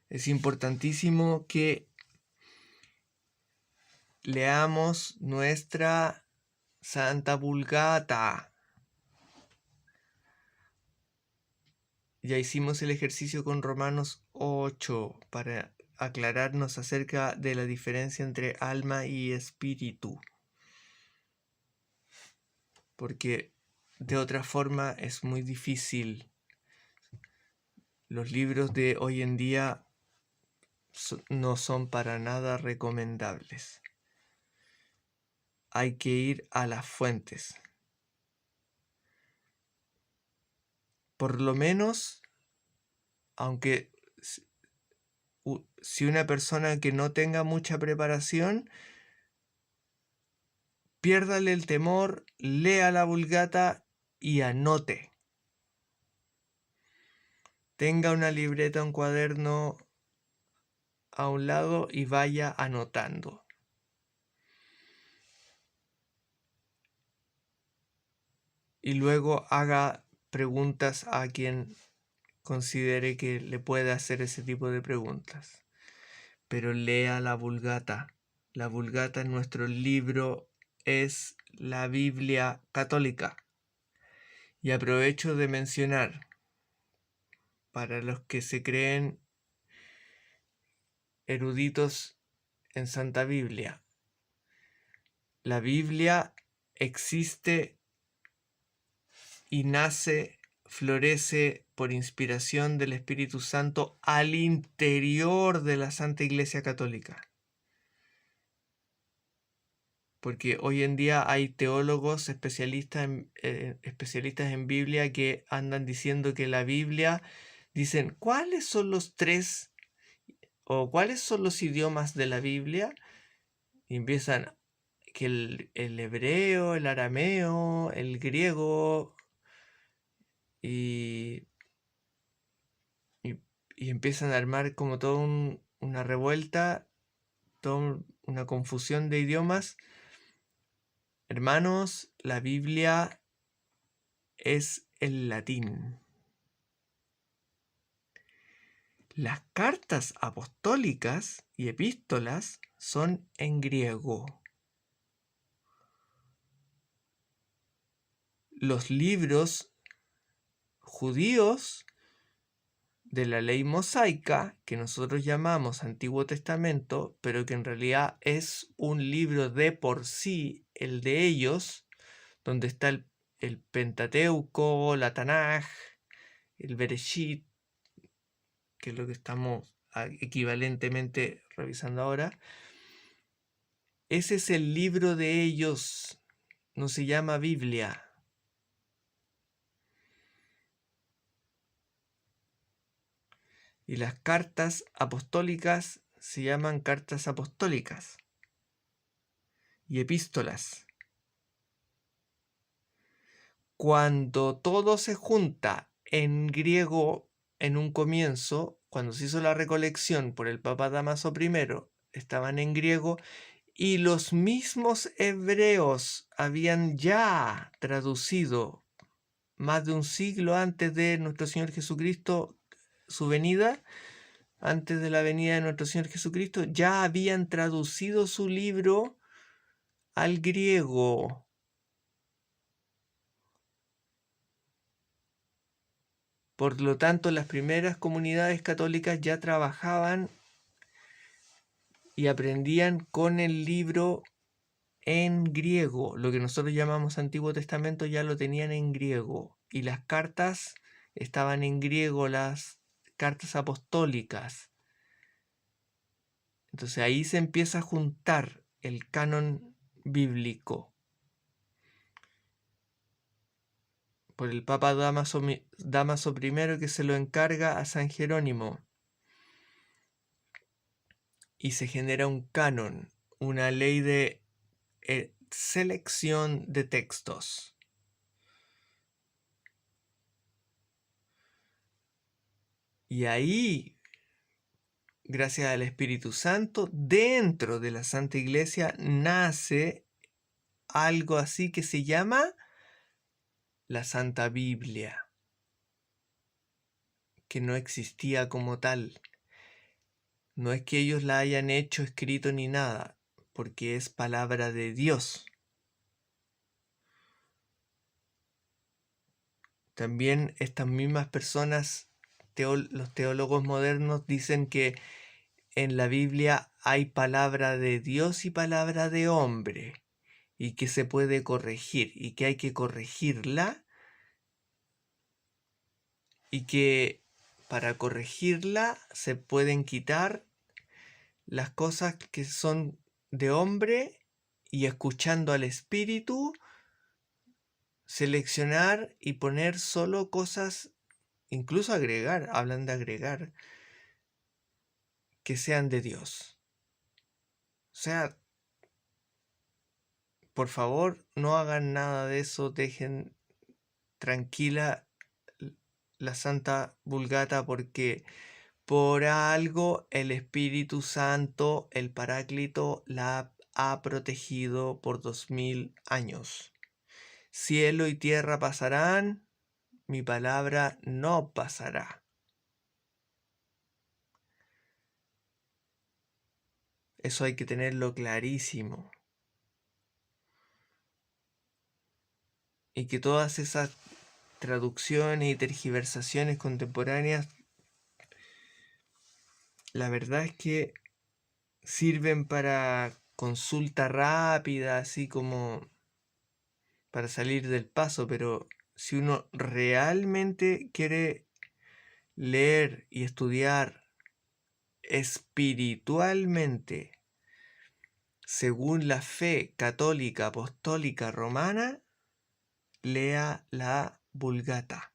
Es importantísimo que leamos nuestra Santa Vulgata. Ya hicimos el ejercicio con Romanos 8 para aclararnos acerca de la diferencia entre alma y espíritu. Porque de otra forma es muy difícil. Los libros de hoy en día no son para nada recomendables. Hay que ir a las fuentes. Por lo menos, aunque si una persona que no tenga mucha preparación, piérdale el temor, lea la Vulgata y anote. Tenga una libreta, un cuaderno a un lado y vaya anotando. Y luego haga preguntas a quien considere que le puede hacer ese tipo de preguntas. Pero lea la Vulgata. La Vulgata en nuestro libro es la Biblia católica. Y aprovecho de mencionar, para los que se creen eruditos en Santa Biblia, la Biblia existe y nace, florece por inspiración del Espíritu Santo al interior de la Santa Iglesia Católica. Porque hoy en día hay teólogos especialistas en Biblia que andan diciendo que la Biblia, dicen, ¿cuáles son los tres o cuáles son los idiomas de la Biblia? Y empiezan que el hebreo, el arameo, el griego, y, y empiezan a armar como toda una revuelta, toda una confusión de idiomas. Hermanos, la Biblia es el latín. Las cartas apostólicas y epístolas son en griego. Los libros judíos de la ley mosaica, que nosotros llamamos Antiguo Testamento, pero que en realidad es un libro de por sí, el de ellos, donde está el Pentateuco, la Tanaj, el Bereshit, que es lo que estamos equivalentemente revisando ahora. Ese es el libro de ellos, no se llama Biblia. Y las cartas apostólicas se llaman cartas apostólicas y epístolas. Cuando todo se junta en griego en un comienzo, cuando se hizo la recolección por el Papa Dámaso I, estaban en griego y los mismos hebreos habían ya traducido más de un siglo antes de nuestro Señor Jesucristo, su venida, antes de la venida de nuestro Señor Jesucristo, ya habían traducido su libro al griego. Por lo tanto, las primeras comunidades católicas ya trabajaban y aprendían con el libro en griego. Lo que nosotros llamamos Antiguo Testamento ya lo tenían en griego. Y las cartas estaban en griego, las cartas apostólicas. Entonces ahí se empieza a juntar el canon bíblico por el Papa Dámaso I, que se lo encarga a San Jerónimo. Y se genera un canon, una ley de selección de textos. Y ahí, gracias al Espíritu Santo, dentro de la Santa Iglesia nace algo así que se llama la Santa Biblia, que no existía como tal. No es que ellos la hayan hecho, escrito ni nada, porque es palabra de Dios. También estas mismas personas, los teólogos modernos, dicen que en la Biblia hay palabra de Dios y palabra de hombre, y que se puede corregir, y que hay que corregirla, y que para corregirla se pueden quitar las cosas que son de hombre y, escuchando al Espíritu, seleccionar y poner solo cosas, incluso agregar, hablan de agregar, que sean de Dios. O sea, por favor, no hagan nada de eso, dejen tranquila la Santa Vulgata, porque por algo el Espíritu Santo, el Paráclito, la ha protegido por 2000 años. Cielo y tierra pasarán, mi palabra no pasará. Eso hay que tenerlo clarísimo. Y que todas esas traducciones y tergiversaciones contemporáneas, la verdad es que sirven para consulta rápida, así como para salir del paso, pero si uno realmente quiere leer y estudiar espiritualmente según la fe católica apostólica romana, lea la Vulgata.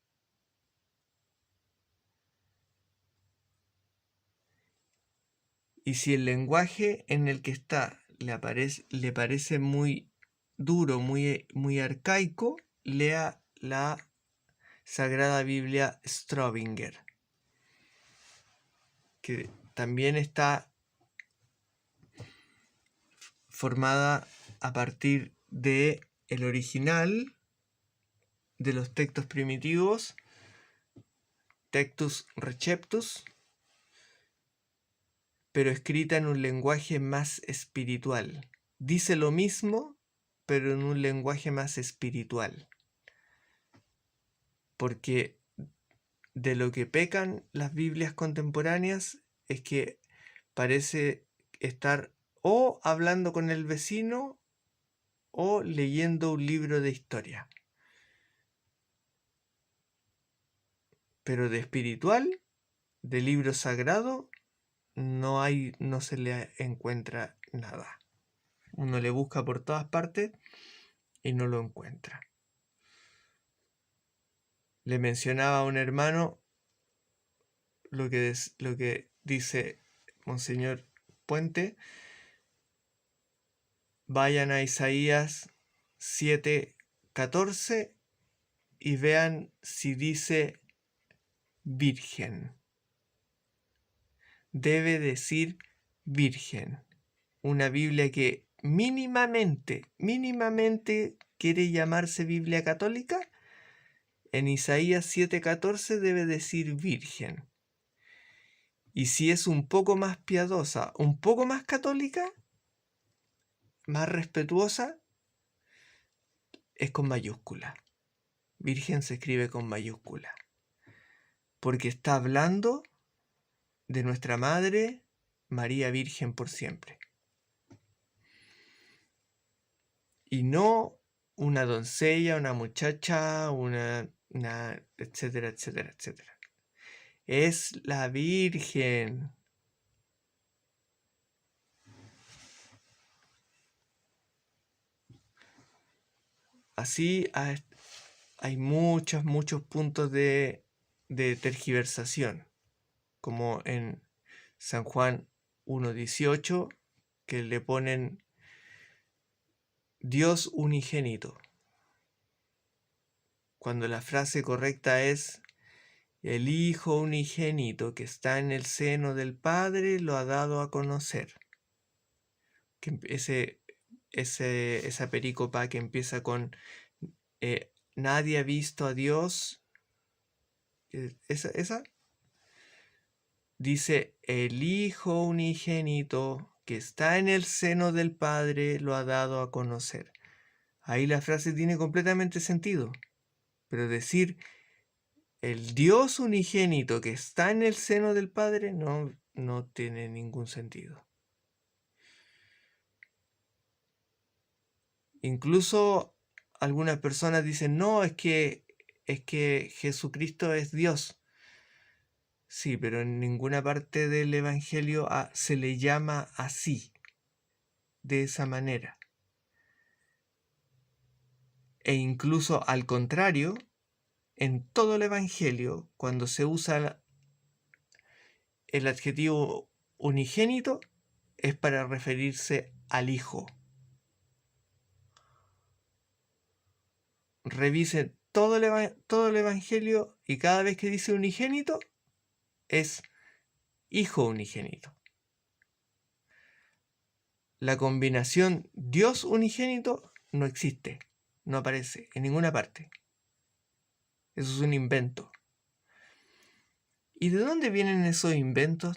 Y si el lenguaje en el que está le parece muy duro, muy arcaico, lea la Sagrada Biblia Ströbinger, que también está formada a partir de el original de los textos primitivos, Textus Receptus, pero escrita en un lenguaje más espiritual. Dice lo mismo, pero en un lenguaje más espiritual. Porque de lo que pecan las Biblias contemporáneas es que parece estar o hablando con el vecino o leyendo un libro de historia. Pero de espiritual, de libro sagrado, no se le encuentra nada. Uno le busca por todas partes y no lo encuentra. Le mencionaba a un hermano lo que dice Monseñor Puente. Vayan a Isaías 7:14 y vean si dice virgen. Debe decir virgen. Una Biblia que mínimamente quiere llamarse Biblia católica, en Isaías 7:14 debe decir virgen. Y si es un poco más piadosa, un poco más católica, más respetuosa, es con mayúscula. Virgen se escribe con mayúscula. Porque está hablando de nuestra Madre, María Virgen por siempre. Y no una doncella, una muchacha, una etcétera, etcétera, etcétera. Es la Virgen. Así hay muchos puntos de tergiversación, como en San Juan 1:18, que le ponen Dios unigénito, cuando la frase correcta es el Hijo unigénito que está en el seno del Padre lo ha dado a conocer. Que esa perícopa que empieza con nadie ha visto a Dios, esa dice, el Hijo unigénito que está en el seno del Padre lo ha dado a conocer. Ahí la frase tiene completamente sentido. Pero decir el Dios unigénito que está en el seno del Padre no tiene ningún sentido. Incluso algunas personas dicen, no, es que Jesucristo es Dios. Sí, pero en ninguna parte del Evangelio se le llama así, de esa manera. E incluso al contrario, en todo el Evangelio, cuando se usa el adjetivo unigénito, es para referirse al Hijo. Revisen todo el Evangelio y cada vez que dice unigénito, es Hijo unigénito. La combinación Dios unigénito no existe, no aparece en ninguna parte. Eso es un invento. ¿Y de dónde vienen esos inventos?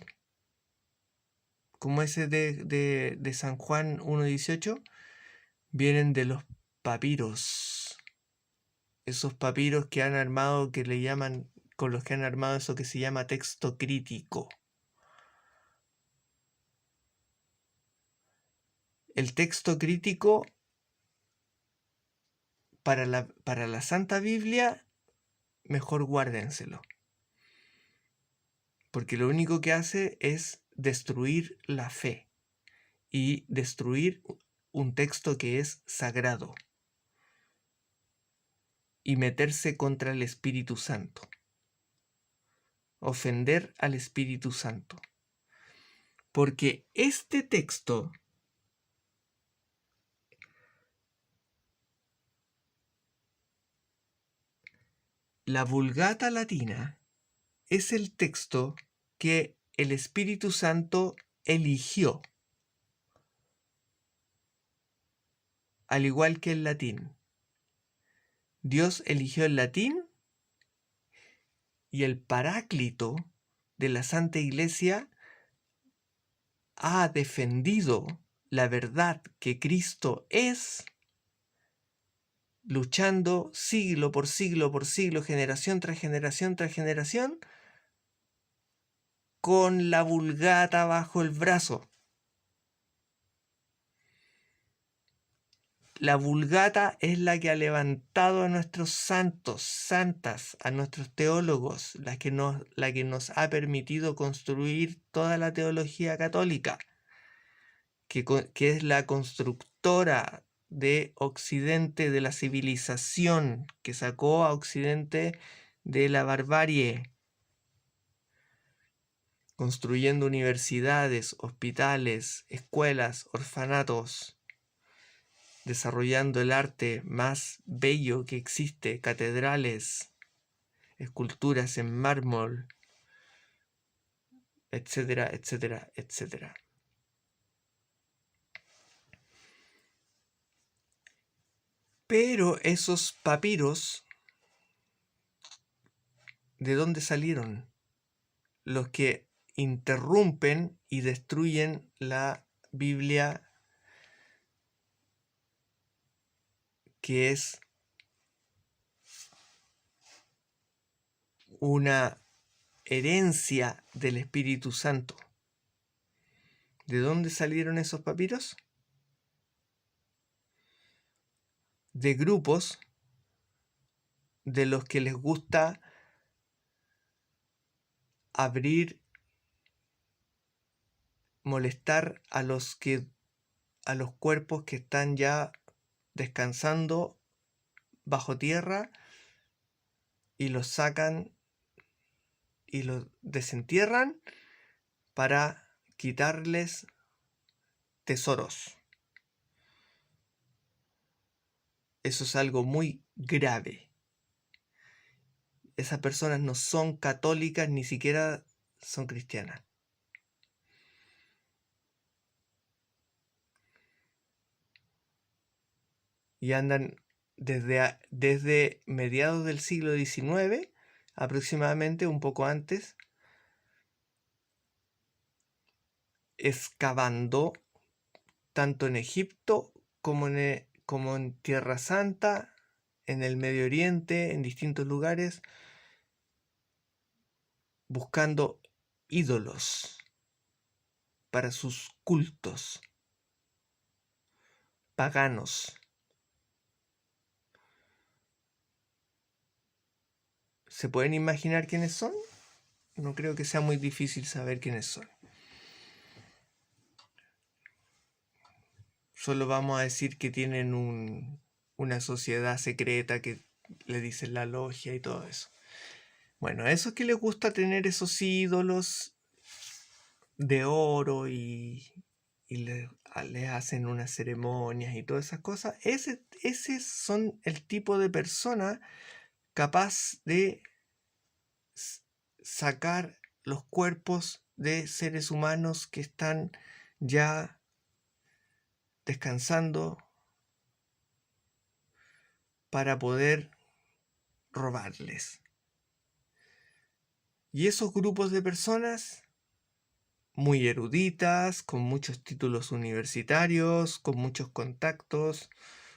Como ese de San Juan 1.18, vienen de los papiros. Esos papiros que han armado, que le llaman, con los que han armado eso que se llama texto crítico. El texto crítico para la Santa Biblia, mejor guárdenselo. Porque lo único que hace es destruir la fe y destruir un texto que es sagrado y meterse contra el Espíritu Santo. Ofender al Espíritu Santo. Porque este texto la Vulgata latina es el texto que el Espíritu Santo eligió, al igual que el latín. Dios eligió el latín y el Paráclito de la Santa Iglesia ha defendido la verdad que Cristo es, luchando siglo por siglo por siglo, generación tras generación tras generación, con la Vulgata bajo el brazo. La Vulgata es la que ha levantado a nuestros santos, santas, a nuestros teólogos, la que nos ha permitido construir toda la teología católica, que es la constructora de Occidente, de la civilización, que sacó a Occidente de la barbarie, construyendo universidades, hospitales, escuelas, orfanatos, desarrollando el arte más bello que existe, catedrales, esculturas en mármol, etcétera, etcétera, etcétera. Pero esos papiros, ¿de dónde salieron? Los que interrumpen y destruyen la Biblia, que es una herencia del Espíritu Santo. ¿De dónde salieron esos papiros? De grupos de los que les gusta abrir, molestar a los cuerpos que están ya descansando bajo tierra y los sacan y los desentierran para quitarles tesoros. Eso es algo muy grave. Esas personas no son católicas, ni siquiera son cristianas. Y andan desde mediados del siglo XIX, aproximadamente, un poco antes, excavando tanto en Egipto como en Tierra Santa, en el Medio Oriente, en distintos lugares, buscando ídolos para sus cultos paganos. ¿Se pueden imaginar quiénes son? No creo que sea muy difícil saber quiénes son. Solo vamos a decir que tienen una sociedad secreta que le dicen la logia y todo eso. Bueno, a esos que les gusta tener esos ídolos de oro y les hacen unas ceremonias y todas esas cosas, ese son el tipo de persona capaz de sacar los cuerpos de seres humanos que están ya descansando para poder robarles. Y esos grupos de personas muy eruditas, con muchos títulos universitarios, con muchos contactos,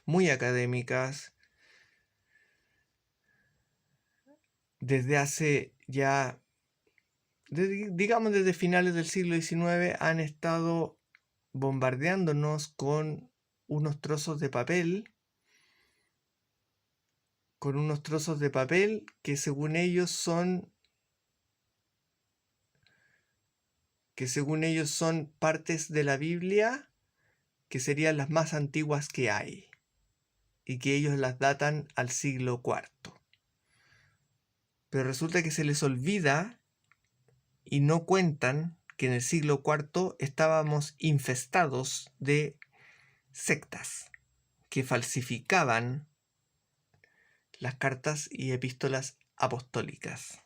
muy académicas, desde hace ya, digamos desde finales del siglo XIX, han estado bombardeándonos con unos trozos de papel, que según ellos son partes de la Biblia que serían las más antiguas que hay y que ellos las datan al siglo IV. Pero resulta que se les olvida y no cuentan que en el siglo IV estábamos infestados de sectas que falsificaban las cartas y epístolas apostólicas.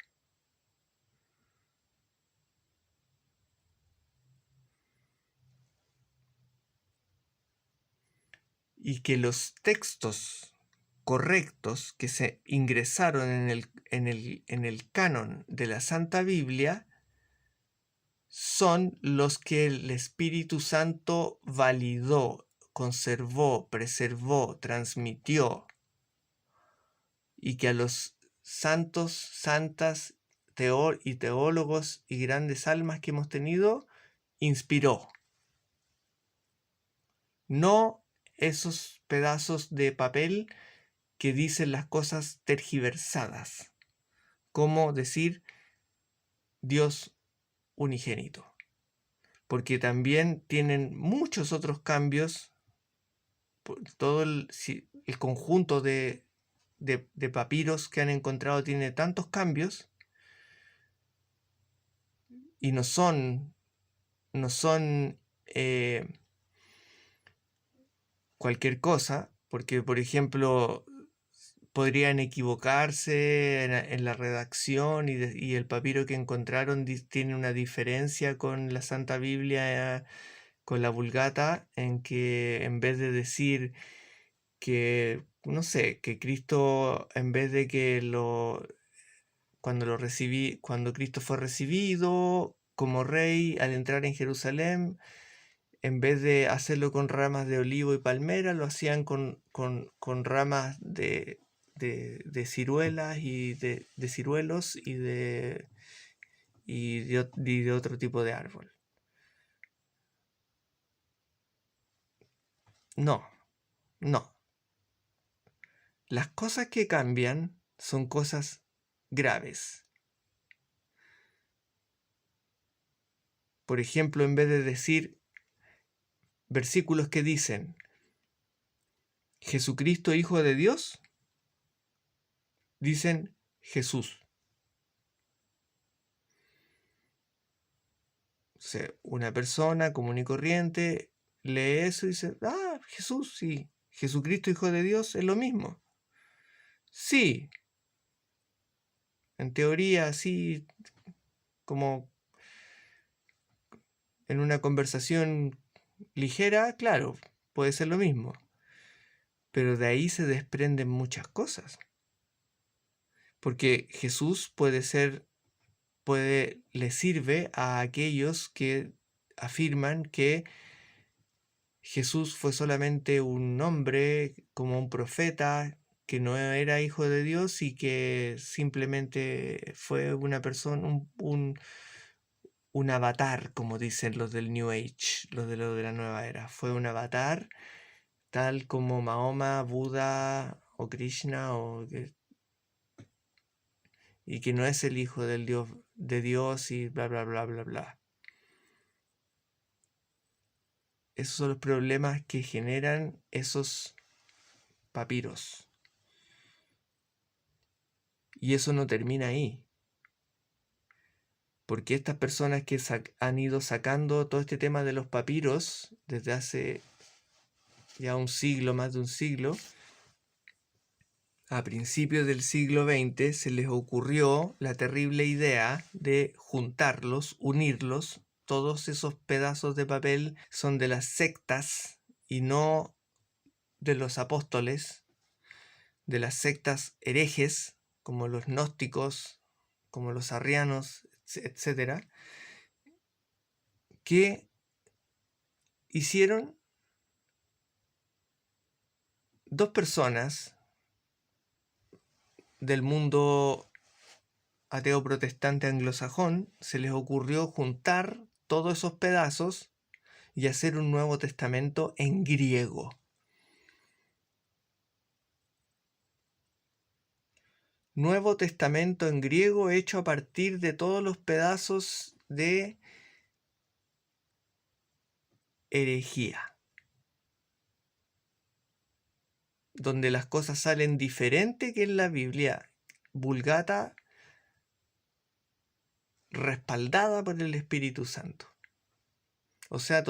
Y que los textos correctos que se ingresaron en el canon de la Santa Biblia son los que el Espíritu Santo validó, conservó, preservó, transmitió, y que a los santos, santas, y teólogos y grandes almas que hemos tenido, inspiró. No esos pedazos de papel que dicen las cosas tergiversadas, como decir Dios unigénito, porque también tienen muchos otros cambios. Todo el conjunto de papiros que han encontrado tiene tantos cambios y no son cualquier cosa, porque por ejemplo podrían equivocarse en la redacción y el papiro que encontraron tiene una diferencia con la Santa Biblia, con la Vulgata, en que en vez de decir que, no sé, que Cristo, en vez de que cuando Cristo fue recibido como rey al entrar en Jerusalén, en vez de hacerlo con ramas de olivo y palmera, lo hacían con ramas de ciruelas y de ciruelos y de otro tipo de árbol. No, no. Las cosas que cambian son cosas graves. Por ejemplo, en vez de decir versículos que dicen Jesucristo, Hijo de Dios, dicen Jesús. O sea, una persona común y corriente lee eso y dice, Jesús, sí. Jesucristo, Hijo de Dios, es lo mismo. Sí, en teoría, sí, como en una conversación ligera, claro, puede ser lo mismo. Pero de ahí se desprenden muchas cosas. Porque Jesús le sirve a aquellos que afirman que Jesús fue solamente un hombre, como un profeta, que no era hijo de Dios y que simplemente fue una persona, un avatar, como dicen los del New Age, los de la nueva era. Fue un avatar, tal como Mahoma, Buda o Krishna, y que no es el hijo del Dios, de Dios y bla, bla, bla, bla, bla. Esos son los problemas que generan esos papiros. Y eso no termina ahí. Porque estas personas que han ido sacando todo este tema de los papiros desde hace ya un siglo, más de un siglo, a principios del siglo XX se les ocurrió la terrible idea de juntarlos, unirlos. Todos esos pedazos de papel son de las sectas y no de los apóstoles, de las sectas herejes, como los gnósticos, como los arrianos, etc., que hicieron dos personas del mundo ateo protestante anglosajón, se les ocurrió juntar todos esos pedazos y hacer un Nuevo Testamento en griego. Nuevo Testamento en griego hecho a partir de todos los pedazos de herejía, donde las cosas salen diferente que en la Biblia Vulgata, respaldada por el Espíritu Santo. O sea,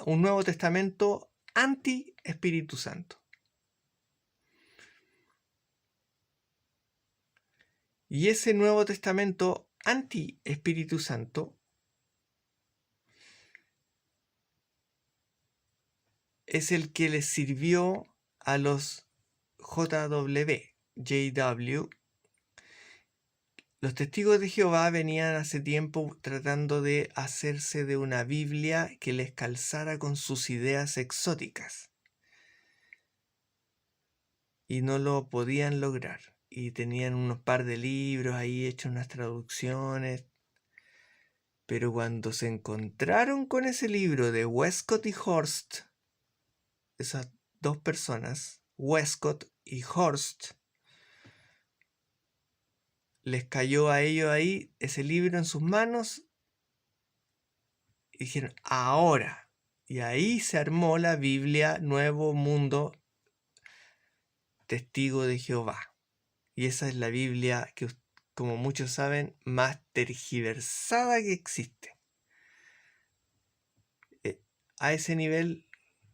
un Nuevo Testamento anti-Espíritu Santo. Y ese Nuevo Testamento anti-Espíritu Santo es el que les sirvió a los JW. Los testigos de Jehová venían hace tiempo tratando de hacerse de una Biblia que les calzara con sus ideas exóticas. Y no lo podían lograr. Y tenían unos par de libros ahí hechos, unas traducciones. Pero cuando se encontraron con ese libro de Westcott y Hurst, esas dos personas, Westcott y Hurst, les cayó a ellos ahí ese libro en sus manos y dijeron, ahora. Y ahí se armó la Biblia Nuevo Mundo Testigo de Jehová. Y esa es la Biblia que, como muchos saben, más tergiversada que existe. A ese nivel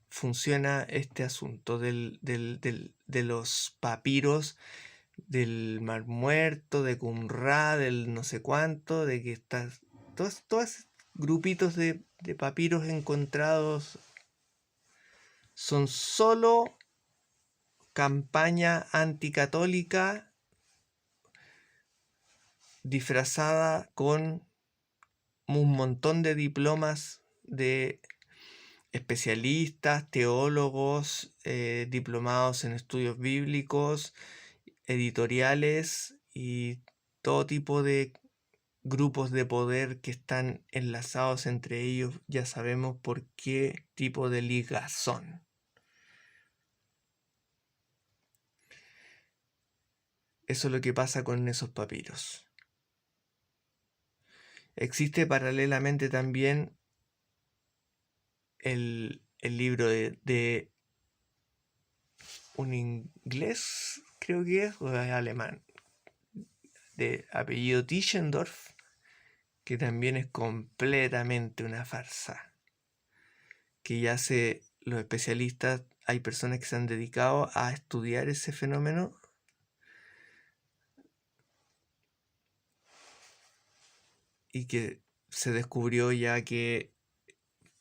funciona este asunto de los papiros, del Mar Muerto, de Qumrá, del no sé cuánto, de que estás todos grupitos de papiros encontrados son solo campaña anticatólica disfrazada con un montón de diplomas de especialistas, teólogos, diplomados en estudios bíblicos, editoriales y todo tipo de grupos de poder que están enlazados entre ellos. Ya sabemos por qué tipo de ligas son. Eso es lo que pasa con esos papiros. Existe paralelamente también el libro de un inglés, creo que es, o es alemán, de apellido Tischendorf, que también es completamente una farsa. Que ya los especialistas, hay personas que se han dedicado a estudiar ese fenómeno y que se descubrió ya que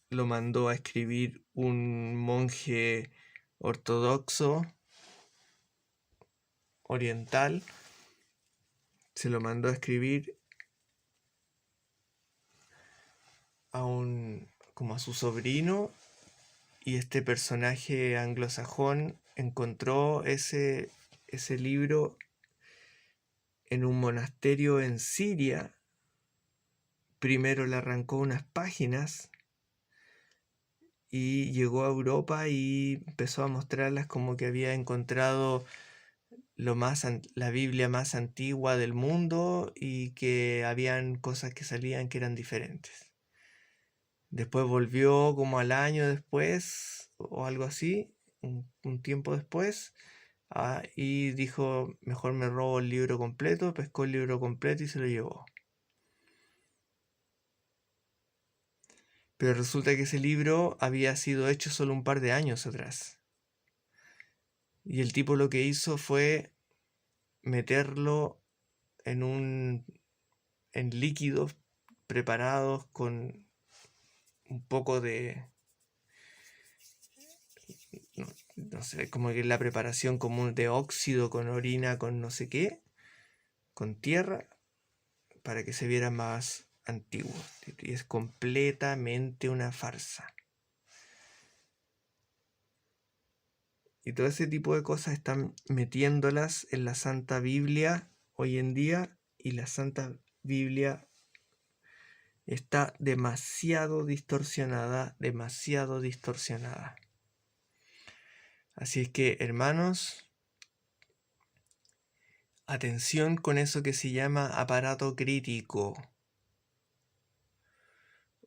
lo mandó a escribir un monje ortodoxo oriental, se lo mandó a escribir a un como a su sobrino, y este personaje anglosajón encontró ese libro en un monasterio en Siria. Primero le arrancó unas páginas y llegó a Europa y empezó a mostrarlas como que había encontrado la Biblia más antigua del mundo y que habían cosas que salían que eran diferentes. Después volvió como al año después o algo así, un tiempo después, y dijo, mejor me robo el libro completo, pescó el libro completo y se lo llevó. Pero resulta que ese libro había sido hecho solo un par de años atrás. Y el tipo lo que hizo fue meterlo en líquidos preparados con un poco de, no sé, como que la preparación común de óxido con orina, con no sé qué, con tierra, para que se viera más antiguo. Y es completamente una farsa. Y todo ese tipo de cosas están metiéndolas en la Santa Biblia hoy en día, y la Santa Biblia está demasiado distorsionada, demasiado distorsionada. Así es que, hermanos, atención con eso que se llama aparato crítico,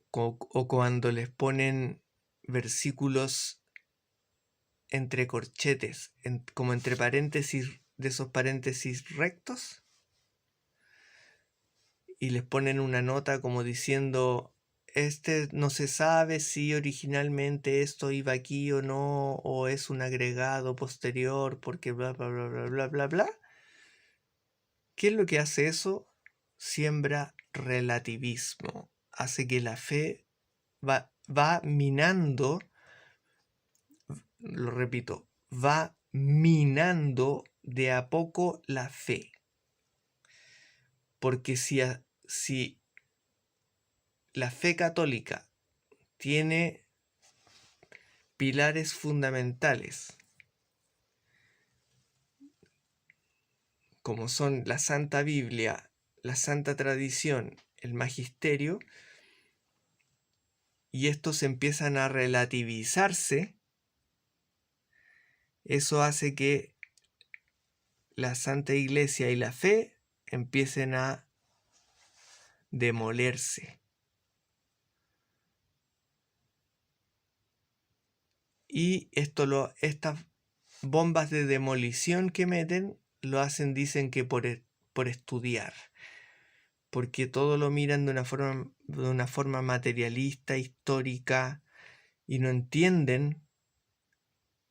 o cuando les ponen versículos entre corchetes, como entre paréntesis, de esos paréntesis rectos, y les ponen una nota como diciendo, no se sabe si originalmente esto iba aquí o no, o es un agregado posterior, porque bla, bla, bla, bla, bla, bla, bla. ¿Qué es lo que hace eso? Siembra relativismo, hace que la fe va minando, lo repito, va minando de a poco la fe. Porque si la fe católica tiene pilares fundamentales, como son la Santa Biblia, la Santa Tradición, el Magisterio, y estos empiezan a relativizarse, eso hace que la Santa Iglesia y la fe empiecen a demolerse. Y estas bombas de demolición que meten lo hacen, dicen que por estudiar, porque todo lo miran de una forma materialista, histórica, y no entienden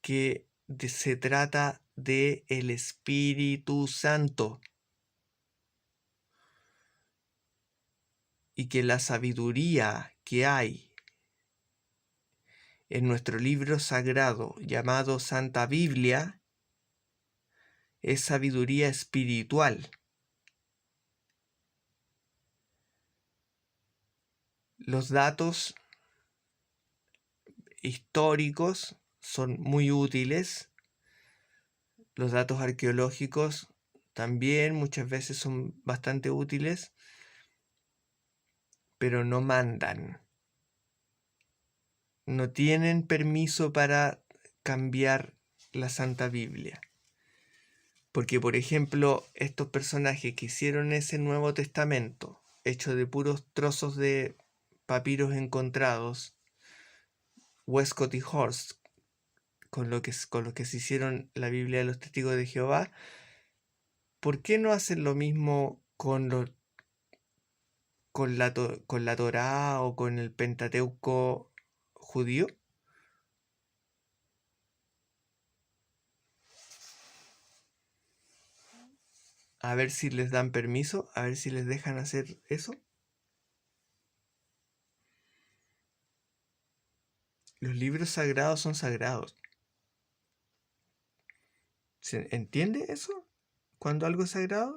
que se trata de el Espíritu Santo, y que la sabiduría que hay en nuestro libro sagrado llamado Santa Biblia es sabiduría espiritual. Los datos históricos son muy útiles, los datos arqueológicos también muchas veces son bastante útiles, pero no mandan. No tienen permiso para cambiar la Santa Biblia. Porque, por ejemplo, estos personajes que hicieron ese Nuevo Testamento, hecho de puros trozos de papiros encontrados, Westcott y Horst, con lo que se hicieron la Biblia de los Testigos de Jehová, ¿por qué no hacen lo mismo con la Torá o con el Pentateuco judío? A ver si les dan permiso, a ver si les dejan hacer eso. Los libros sagrados son sagrados. ¿Se entiende eso? Cuando algo es sagrado,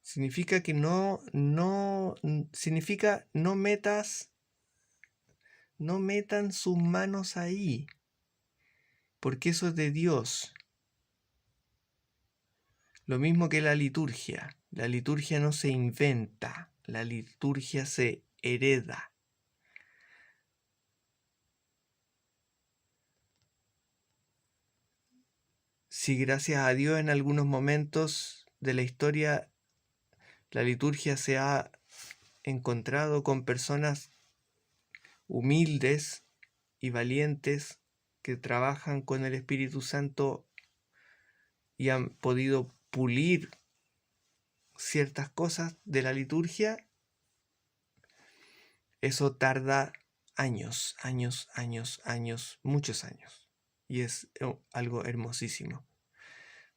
significa que significa no metas No metan sus manos ahí, porque eso es de Dios. Lo mismo que la liturgia. La liturgia no se inventa, la liturgia se hereda. Si gracias a Dios en algunos momentos de la historia la liturgia se ha encontrado con personas humildes y valientes que trabajan con el Espíritu Santo y han podido pulir ciertas cosas de la liturgia, eso tarda años, muchos años. Y es algo hermosísimo.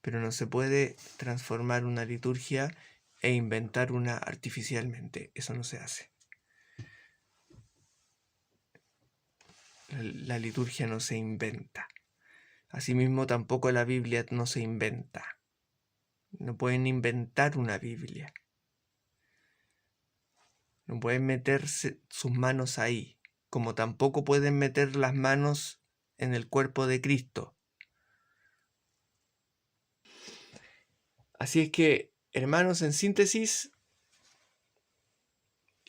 Pero no se puede transformar una liturgia e inventar una artificialmente. Eso no se hace. La liturgia no se inventa. Asimismo, tampoco la Biblia no se inventa. No pueden inventar una Biblia. No pueden meterse sus manos ahí, como tampoco pueden meter las manos en el cuerpo de Cristo. Así es que, hermanos, en síntesis,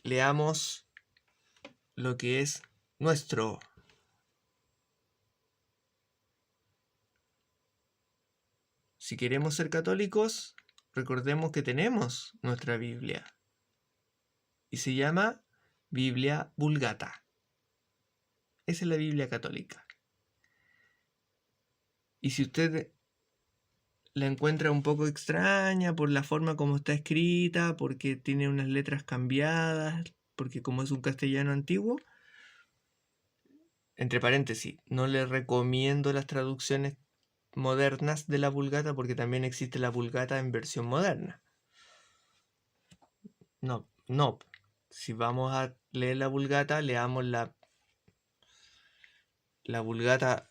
leamos lo que es nuestro. Si queremos ser católicos, recordemos que tenemos nuestra Biblia. Y se llama Biblia Vulgata. Esa es la Biblia católica. Y si usted la encuentra un poco extraña por la forma como está escrita, porque tiene unas letras cambiadas, porque como es un castellano antiguo, entre paréntesis, no le recomiendo las traducciones modernas de la Vulgata porque también existe la Vulgata en versión moderna. No. Si vamos a leer la Vulgata, leamos la Vulgata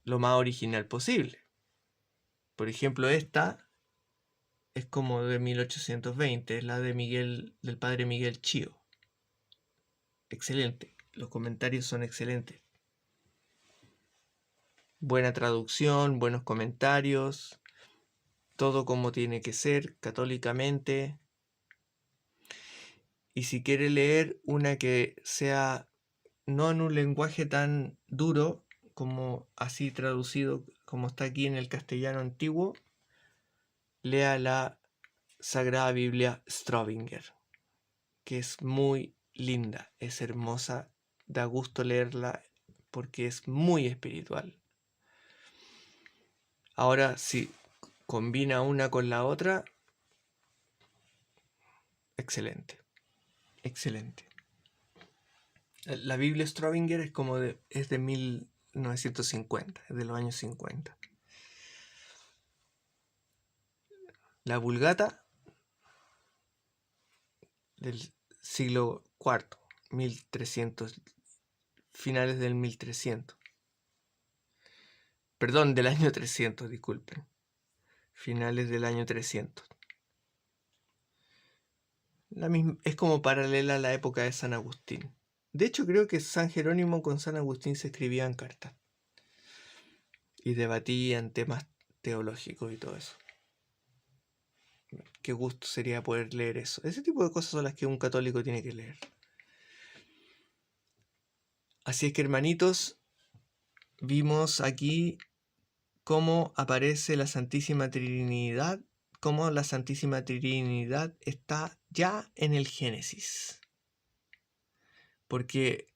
lo más original posible. Por ejemplo, esta es como de 1820, es la de del padre Miguel Chío. Excelente, los comentarios son excelentes. Buena traducción, buenos comentarios, todo como tiene que ser, católicamente. Y si quiere leer una que sea no en un lenguaje tan duro como así traducido como está aquí en el castellano antiguo, lea la Sagrada Biblia Ströbinger, que es muy linda, es hermosa, da gusto leerla porque es muy espiritual. Ahora, si combina una con la otra, excelente, excelente. La Biblia Ströbinger es de 1950, es de los años 50. La Vulgata del siglo IV, 1300, finales del 1300. Perdón, del año 300, disculpen. Finales del año 300. Es como paralela a la época de San Agustín. De hecho, creo que San Jerónimo con San Agustín se escribían cartas y debatían temas teológicos y todo eso. Qué gusto sería poder leer eso. Ese tipo de cosas son las que un católico tiene que leer. Así es que, hermanitos, vimos aquí cómo aparece la Santísima Trinidad, cómo la Santísima Trinidad está ya en el Génesis. Porque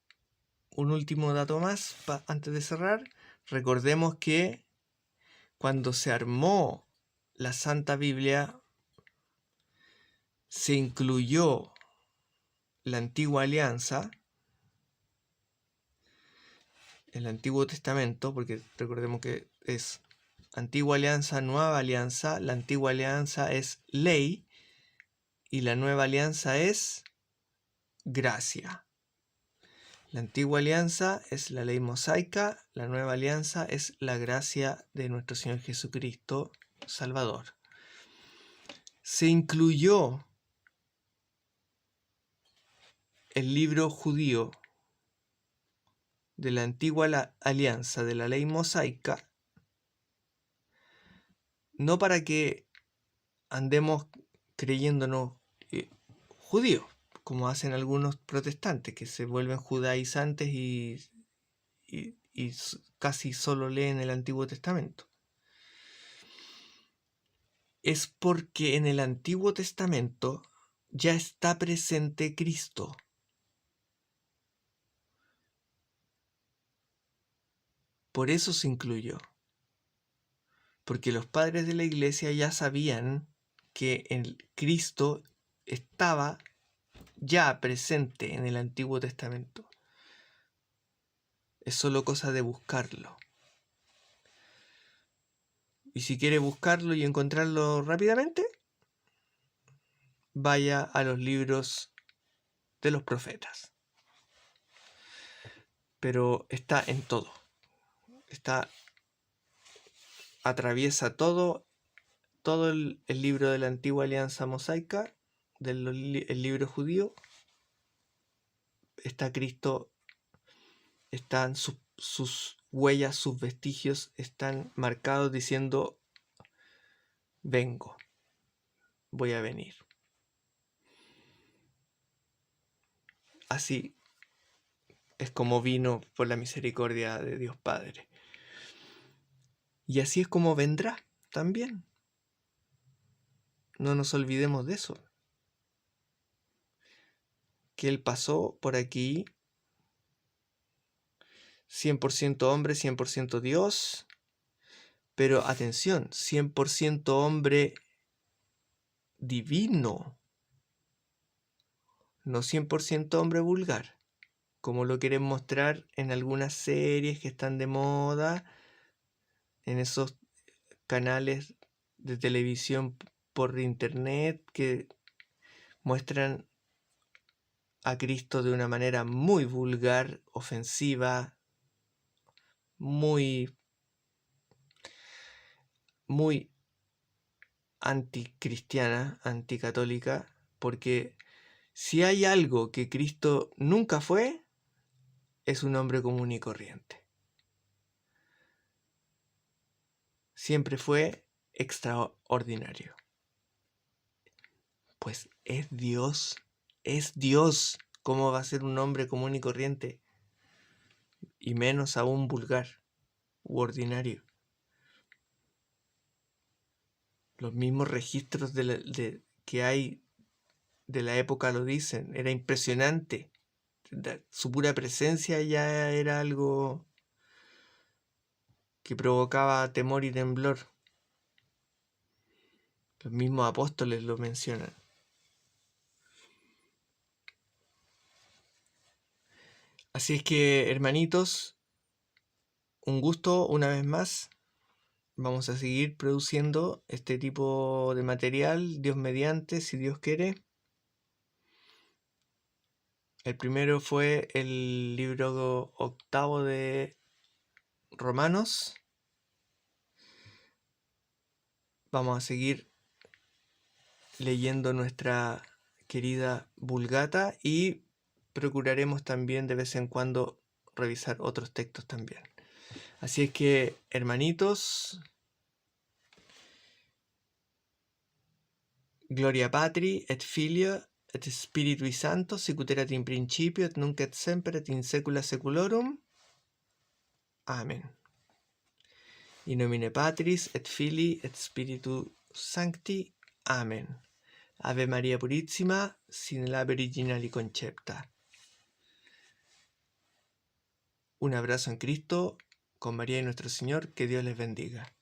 un último dato más antes de cerrar, recordemos que cuando se armó la Santa Biblia se incluyó la Antigua Alianza, el Antiguo Testamento, porque recordemos que es Antigua Alianza, Nueva Alianza. La Antigua Alianza es ley y la Nueva Alianza es gracia. La Antigua Alianza es la ley mosaica, la Nueva Alianza es la gracia de nuestro Señor Jesucristo, Salvador. Se incluyó el libro judío de la antigua alianza, de la ley mosaica, no para que andemos creyéndonos judíos, como hacen algunos protestantes, que se vuelven judaizantes y casi solo leen el Antiguo Testamento. Es porque en el Antiguo Testamento ya está presente Cristo. Por eso se incluyó. Porque los padres de la iglesia ya sabían que el Cristo estaba ya presente en el Antiguo Testamento. Es solo cosa de buscarlo. Y si quiere buscarlo y encontrarlo rápidamente, vaya a los libros de los profetas. Pero está en todo. Atraviesa todo el libro de la antigua alianza mosaica, el libro judío. Está Cristo, están sus huellas, sus vestigios están marcados diciendo: vengo, voy a venir. Así es como vino por la misericordia de Dios Padre. Y así es como vendrá también. No nos olvidemos de eso. Que Él pasó por aquí 100% hombre, 100% Dios. Pero atención, 100% hombre divino. No 100% hombre vulgar, como lo quieren mostrar en algunas series que están de moda, en esos canales de televisión por internet que muestran a Cristo de una manera muy vulgar, ofensiva, muy anticristiana, anticatólica, porque si hay algo que Cristo nunca fue, es un hombre común y corriente. Siempre fue extraordinario. Pues es Dios. ¿Cómo va a ser un hombre común y corriente? Y menos aún vulgar u ordinario. Los mismos registros que hay de la época lo dicen. Era impresionante. Su pura presencia ya era algo que provocaba temor y temblor. Los mismos apóstoles lo mencionan. Así es que, hermanitos, un gusto una vez más. Vamos a seguir produciendo este tipo de material, Dios mediante, si Dios quiere. El primero fue el libro 8 de Romanos. Vamos a seguir leyendo nuestra querida Vulgata y procuraremos también de vez en cuando revisar otros textos también. Así es que, hermanitos, Gloria Patri et Filio et Spiritui Sancto, sicut erat in principio et nunc et semper et in saecula saeculorum. Amen. In nomine Patris et Filii et Spiritus Sancti. Amen. Ave Maria Purissima, sin labia originali concepta. Un abrazo en Cristo, con María y nuestro Señor, que Dios les bendiga.